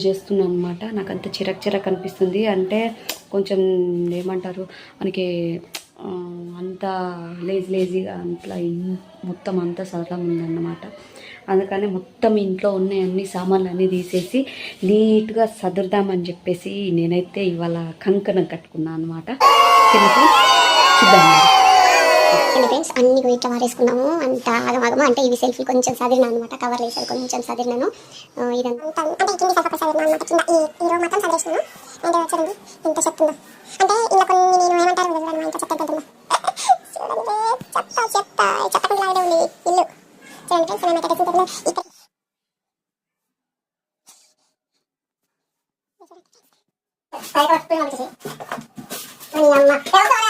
చేస్తున్నాను అనమాట. నాకు అంత చిరక్ చిరక్ అనిపిస్తుంది. అంటే కొంచెం ఏమంటారు మనకి అంత లేజీగా అట్లా మొత్తం అంతా సరళం ఉందన్నమాట. అందుకని మొత్తం ఇంట్లో ఉన్న అన్ని సామాన్లు అన్నీ తీసేసి నీట్గా సదురుదామని చెప్పేసి నేనైతే ఇవాళ కంకణం కట్టుకున్నాను అనమాట. చూద్దాం ఫ్రెండ్స్, అన్ని ఇట్లా వారేసుకున్నాము. అంత ఆగమాగము అంటే ఇవి సెల్ఫీ కొంచెం సదిరినా అనమాట. కవర్ వేసారు కొంచెం సదిరినాను. ఇదంతా అంటే కింది సైడ్ ఒక సదిరినా అనమాట. కింద ఈ రో మొత్తం సదిరేసినాను. అంటే చూడండి ఇంత చెత్త ఉందో. అంటే ఇలా కొన్ని నేను ఏమంటారు చూడండి, ఇంత చెత్త ఉంటుందో చూడండి. చెత్త లాగే ఉంది ఇల్లు. చూడండి ఫ్రెండ్స్, మేమైతే ఇక్కడ ఇక్కడ